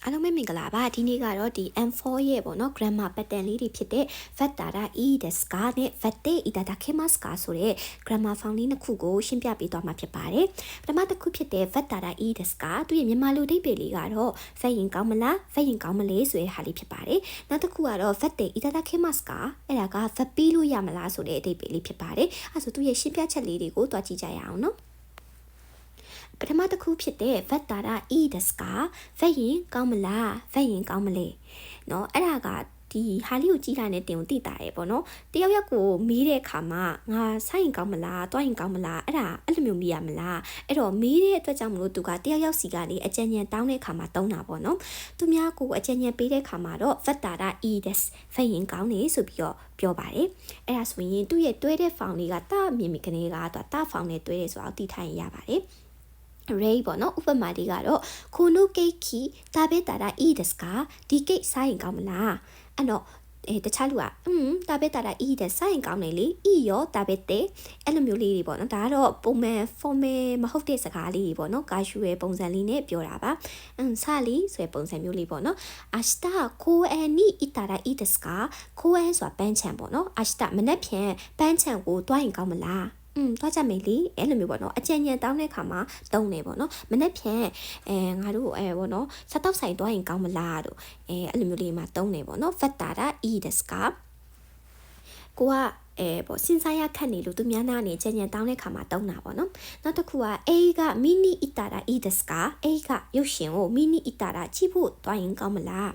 အားလုံးပဲမင်္ဂလာပါဒီနေ့ကတော့ဒီ M4 ရဲ့ပေါ့နော် grammar pattern လေးတွေဖြစ်တဲ့ vattara e deska နဲ့ vatte itadakimasu ka ဆိုတဲ့ grammar form လေးနှစ်ခုကိုရှင်းပြပေးသွားမှာဖြစ်ပါတယ်ပထမတစ်ခုဖြစ်တဲ့ vattara e deska သူရဲ့မြန်မာလိုအဓိပ္ပာယ်လေးကတော့ဖတ်ရင်ကောင်းမလားဖတ်ရင်ကောင်းမလဲဆိုတဲ့ဟာလေးဖြစ်ပါတယ်နောက်တစ်ခုကတော့ vatte itadakimasu ka အဲ့ဒါက vat ပြီးလို့ရမလားဆိုတဲ့အဓိပ္ပာယ်လေးဖြစ်ပါတယ်အဲ့ဆိုသူရဲ့ရှင်းပြချက်လေးတွေကိုတွားကြည့်ကြရအောင်နော်ပထမတစ်ခုဖြစ်တဲ့ vattara e deska ဖတ်ရင်ကောင်းမလားဖတ်ရင်ကောင်းမလဲเนาะအဲ့ဒါကဒီဟာလေးကိုကြည့်လိုက်တဲ့တင်ကိုသိတာရယ်ပေါ့နော်တယောက်ယောက်ကိုမေးတဲ့အခါမှာငါဆိုင်ရင်ကောင်းမလားတွားရင်ကောင်းမလားအဲ့လိုမျိုးမေးရမလားအဲ့တော့မေးတဲ့အတွက်ကြောင့်မလို့သူကတယောက်ယောက်စီကနေအကြံဉာဏ်တောင်းတဲ့အခါမှာတုံးတာပေါ့နော်သူများကိုအကြံဉာဏ်ပေးတဲ့အခါမှာတော့ vattara e des ဖတ်ရင်ကောင်းနေဆိုပြီးတော့ပြောပါတယ်အဲ့ဒါဆိုရင်သူ့ရဲ့တွဲတဲ့ form လေးကတမြင်မိကနေကတော့တ form နဲ့တွဲတယ်ဆိုတော့သိထားရင်ရပါတယ်ray ပေါ့နော်ဥပမာလေးကတော့ခုနုကိတ်ခီတာဘေတာရာဤဒစကာဒီကိတ်ဆိုင်ရင်ကောင်းမလားအဲ့တော့တခြားလူကတာဘေတာရာဤဒဆိုင်ရင်ကောင်းနေလေဤရောတာဘေတဲ့အဲ့လိုမျိုးလေးတွေပေါ့နော်ဒါကတော့ပုံမှန် formal မဟုတ်တဲ့စကားလေးတွေပေါ့နော်ကာရှူရဲ့ပုံစံလေးနဲ့ပြောတာပါစလီဆိုတဲ့ပုံစံမျိုးလေးပေါ့နော်明日公園に行ったらいいですか公園ဆိုတာပန်းချံပေါ့နော်明日မနေ့ဖြန်ပန်းချံကိုတွားရင်ကောင်းမလားတွားကြမယ်လေအဲ့လိုမျိုးပေါ့နော်အကြံဉာဏ်တောင်းတဲ့ခါမှာတုံးနေပေါ့နော်မနေ့ဖြန်ငါတို့ပေါ့နော်စားတော့ဆိုင်တွားရင်ကောင်းမလားတို့အဲ့လိုမျိုးလေးမှာတုံးနေပေါ့နော် vattara e deska ကိုကပေါ့စဉ်းစားရခက်နေလို့သူများနာနေကြညံတောင်းတဲ့ခါမှာတုံးတာပေါ့နော်နောက်တစ်ခုကအေးကမီနီအီတာရာအီဒစကာအေးကရုပ်ရှင်ကိုမီနီအီတာရာကြည့်ဖို့တွားရင်ကောင်းမလား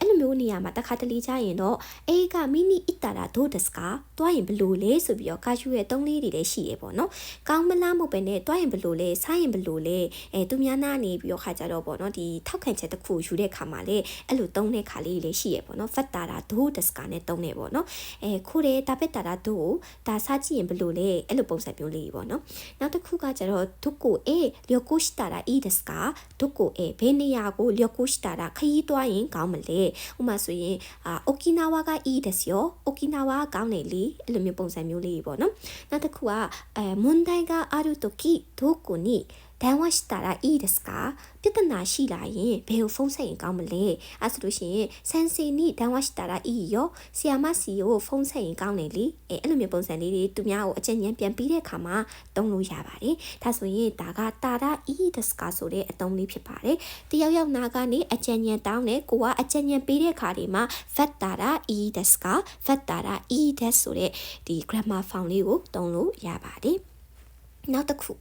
အဲ့လိုမျိုးနေရာမှာတစ်ခါတလေကြာရင်တော့အေးကမီနီအီတာရာဒိုဒစကာတွားရင်ဘလို့လဲဆိုပြီးတော့ကာရှူရဲ့တုံးလေးတွေလည်းရှိရပေါ့နော်ကောင်းမလားမဟုတ်ပဲနဲ့တွားရင်ဘလို့လဲစားရင်ဘလို့လဲသူများနာနေပြီးတော့ခါကြတော့ပေါ့နော်ဒီထောက်ခံချက်တစ်ခုယူတဲ့ခါမှာလေအဲ့လိုတုံးတဲ့ခါလေးလည်းရှိရပေါ့နော်ဖတ်တာရာဒိုဒစကာနဲ့တုံးနေပေါ့နော်ခိုးတယ်တာပက်တာတို့ဒါစားကြည့်ရင်ဘလို့လဲအဲ့လိုပုံစံမျိုးလေးပေါ့နော်နောက်တစ်ခုကကျတော့ဒုကိုလျော်ကိုရှိတာいいですかဒုကိုဘယ်နေရာကိုလျော်ကိုရှိတာခရီးသွားရင်ကောင်းမလဲဥပမာဆိုရင်အိုကီနာဝါကいいですよအိုကီနာဝါကောင်းနေလေအဲ့လိုမျိုးပုံစံမျိုးလေးပေါ့နော်နောက်တစ်ခုက問題がある時どこに電話したらいいですかပြဿနာရှိလာရင်ဘယ်ကိုဖုန်းဆက်ရင်ကောင်းမလဲအဲ့ဆိုလို့ရှိရင်ဆန်စီနီ電話したらいいよဆီယာမစီကိုဖုန်းဆက်ရင်ကောင်းနေလေအဲ့လိုမျိုးပုံစံလေးတွေသူများကိုအချက်ဉာဏ်ပြန်ပြီးတဲ့အခါမှာတုံးလို့ရပါတယ်ဒါဆိုရင်ဒါကတာရာいいですかဆိုတဲ့အသုံးလေးဖြစ်ပါတယ်တယောက်ယောက်နာကနေအချက်ဉာဏ်တောင်းတယ်ကိုကအချက်ဉာဏ်ပြီးတဲ့အခါဒီမှာ vattaraいいですかvattaraいいですဆိုတဲ့ဒီ grammar form လေးကိုတုံးလို့ရပါတယ်နောက်တစ်ခု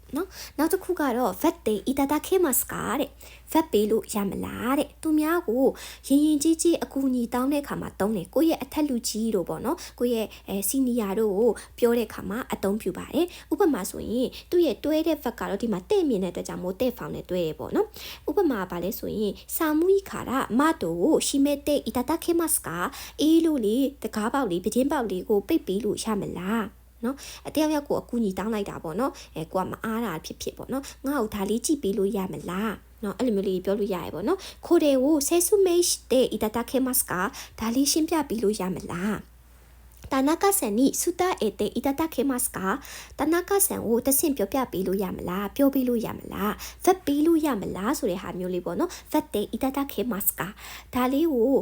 ကတော့ vatte itadakimasu ka တဲ့ vat ပေးလို့ရမလားတဲ့သူများကိုရင်ကြီးကြီးအကူအညီတောင်းတဲ့ခါမှာတုံးတယ်ကိုယ့်ရဲ့အထက်လူကြီးတို့ပေါ့နော်ကိုယ့်ရဲ့စီနီယာတို့ကိုပြောတဲ့ခါမှာအသုံးပြုပါတယ်ဥပမာဆိုရင်သူ့ရဲ့တွဲတဲ့ vat ကတော့ဒီမှာတဲ့မြင်တဲ့အတွက်ကြောင့်မို့တဲ့ဖောင်နဲ့တွဲရပေါ့နော်ဥပမာပါလဲဆိုရင်စာမူီခါရမတိုကိုရှိမဲ့တဲ့ itadakimasu ka အေးလို့လေတကားပေါက်လေးပတင်းပေါက်လေးကိုပိတ်ပေးလို့ရမလားနော်တယောက်ယောက်ကိုအကူအညီတောင်းလိုက်တာပေါ့နော်ကိုကမအားတာဖြစ်ပေါ့နော်ငါ့ကိုဒါလေးကြည့်ပေးလို့ရမလားနော်အဲ့လိုမျိုးလေးပြောလို့ရရပေါ့နော်ခိုးတယ်ကိုဆဲဆုမေးတဲ့ itadakimasu ka ဒါလေးရှင်းပြပေးလို့ရမလား田中さんに伝えていただけますか田中さんကိုတဆင့်ပြောပြပေးလို့ရမလားပြောပေးလို့ရမလားဗတ်ပေးလို့ရမလားဆိုတဲ့ဟာမျိုးလေးပေါ့နော်ဗတ်တဲ့いただけますかဒါလေးကို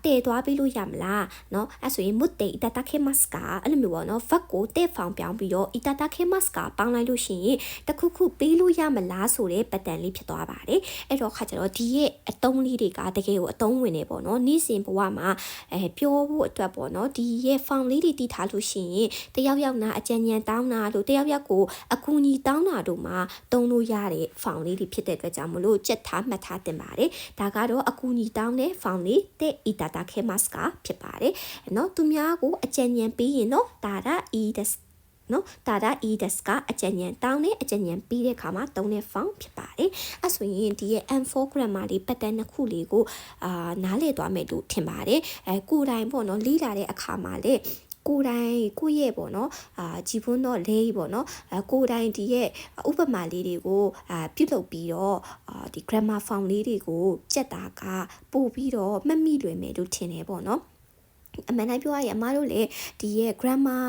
တည်သွားပေးလို့ရမလားနော်အဲ့ဆိုရင်မွတ်တဲ့いただけますかအဲ့လိုမျိုးပေါ့နော်ဗတ်ကိုတဲ့ဖောင်ပြောင်းပြီးတော့いただけますかပေါင်းလိုက်လို့ရှိရင်တခုခုပေးလို့ရမလားဆိုတဲ့ပတ်တန်လေးဖြစ်သွားပါတယ်အဲ့တော့ခါကျတော့ဒီရဲ့အတုံးလေးတွေကတကယ်ကိုအတုံးဝင်နေပေါ့နော်နေ့စဉ်ဘဝမှာပြောဖို့အတွက်ပေါ့နော်ဒီရဲ့ဖောင်လေးတွေတည်ထားလို့ရှိရင်တယောက်ယောက်နာအကြံဉာဏ်တောင်းတာလို့တယောက်ယောက်ကိုအကူအညီတောင်းတာတို့မှာတုံးလို့ရတဲ့ဖောင်လေးတွေဖြစ်တဲ့အတွက်ကြောင့်မလို့ကြက်ထားမှတ်ထားတင်ပါတယ်ဒါကတော့အကူအညီတောင်းတဲ့ဖောင်လေးတဲ့ itadakimasu ka ဖြစ်ပါတယ်เนาะသူများကိုအကြံဉာဏ်ပေးရင်တော့တာရာいいですနော်တာရာいいですかအကြံဉာဏ်တောင်းတဲ့အကြံဉာဏ်ပြီးတဲ့အခါမှာတုံးတဲ့ form ဖြစ်ပါတယ်အဲ့ဆိုရင်ဒီရဲ့ M4 grammar လေး pattern နှစ်ခုလေးကိုနားလည်သွားမယ်လို့ထင်ပါတယ်ကိုယ်တိုင်ပေါ့နော်လေ့လာတဲ့အခါမှာလေကိုယ်တိုင်ကိုယ့်ရဲ့ပေါ့နော်ဂျီပွန်းတော့လေးပေါ့နော်ကိုယ်တိုင်ဒီရဲ့ဥပမာလေးတွေကိုပြုလုပ်ပြီးတော့ဒီ grammar form လေးတွေကိုကြက်တာကပို့ပြီးတော့မှတ်မိလွယ်မယ်လို့ထင်တယ်ပေါ့နော်အမှန်တိုင်းပြောရရင်အမတို့လည်းဒီရဲ့ grammar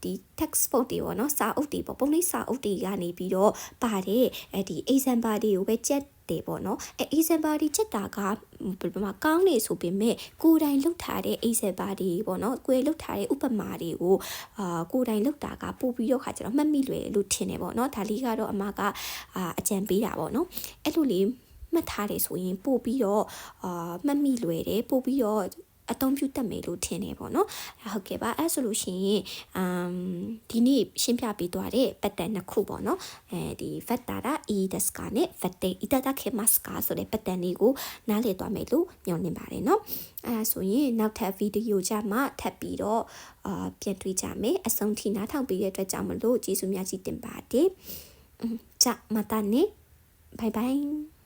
ဒီ textbook တွေပေါ့နော်စာအုပ်တွေပေါ့ပုံနှိပ်စာအုပ်တွေကနေပြီးတော့ပါတယ်ဒီ example တွေကိုပဲကြက် တယ်ပေါ့နော်အဲ Asian body ချက်တာကဘယ်မှာကောင်းနေဆိုပေမဲ့ကိုယ်တိုင်လုပ်ထားတဲ့ Asian body ပေါ့နော်ကိုယ်လုပ်ထားတဲ့ဥပမာတွေကိုကိုယ်တိုင်လုပ်တာကပို့ပြီးတော့ခါကျတော့မှတ်မိလွယ်လို့ထင်တယ်ပေါ့နော်ဒါလေးကတော့အမကအကြံပေးတာပေါ့နော်အဲ့လိုလေးမှတ်ထားတယ်ဆိုရင်ပို့ပြီးတော့မှတ်မိလွယ်တယ်ပို့ပြီးတော့အသုံးပြုတတ်မယ်လို့ထင်တယ်ပေါ့နော်ဟုတ်ကဲ့ပါအဲ့ဆိုလို့ရှိရင်ဒီနေ့ရှင်းပြပေးသွားတဲ့ pattern နှစ်ခုပေါ့နော်ဒီ vattara e deska နဲ့ vatte itadakimasu ka ဆိုတဲ့ pattern လေးကိုနားလည်သွားမယ်လို့ညွှန်နေပါတယ်เนาะအဲ့ဆိုရင်နောက်ထပ်ဗီဒီယိုကြမှာထပ်ပြီးတော့ပြန်တွေ့ကြမယ်အဆုံးထိနားထောင်ပေးတဲ့အတွက်ကြောင့်မလို့ကျေးဇူးများကြီးတင်ပါတယ်じゃまたねバイバイ